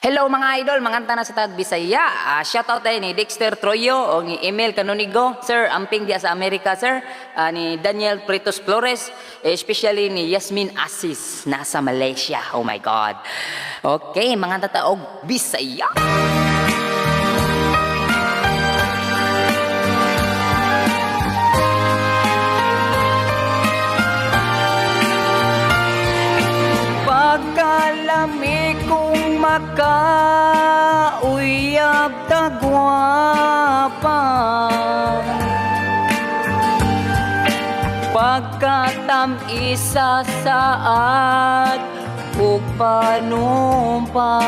Hello mga idol, manganta na sa tag Bisaya. Shoutout tayo ni Dexter Troyo o ni email kanunigo. Sir, amping dia sa Amerika, sir. Ni Daniel Pritos Flores, especially ni Yasmin Asis nasa Malaysia. Oh my God. Okay, manganta ta og Bisaya. Pagkalami kong makauyab tagwapa, pagkatam isa saad ug panumpa,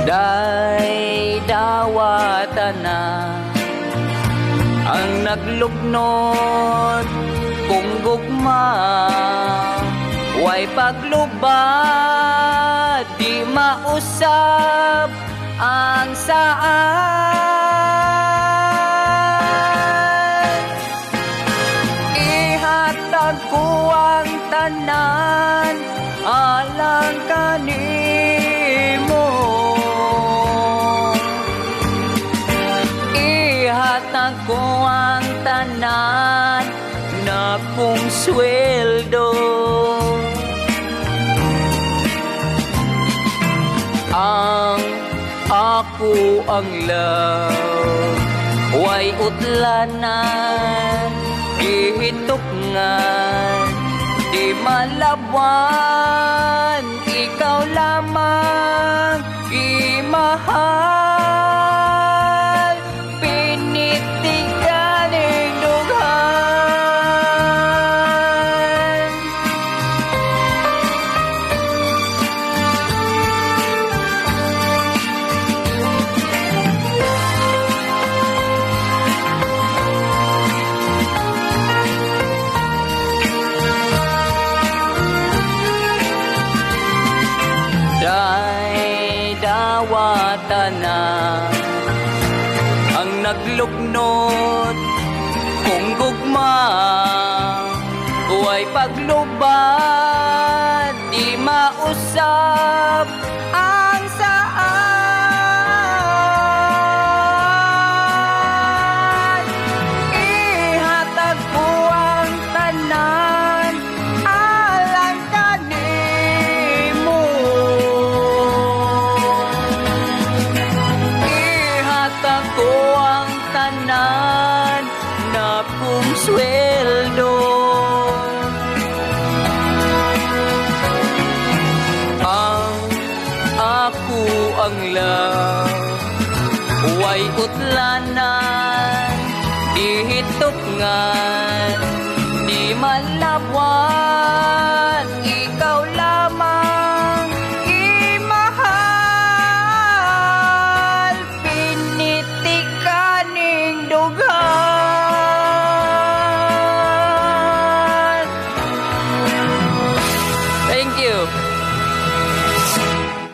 day dawatan na ang naglugnod kung gugma, way paglubad, di mausap ang saan. Ihatag ko ang tanan alang kanimo, ihatag ko ang tanan na kong sweldo. Ang ako ang love, way utlanan, ihitokngan, di malawan, ikaw lamang imahal, pinitiganing dughan. Day dawatan na ang nagluknot kung gugma, huwag paglubad, di mausap ang saan. Ihatag ko ang tanan alang kanimo, ihatag ko ang tanan na kong sweldo. Ako ang love, way utlanan, di hitokngan, di malawan,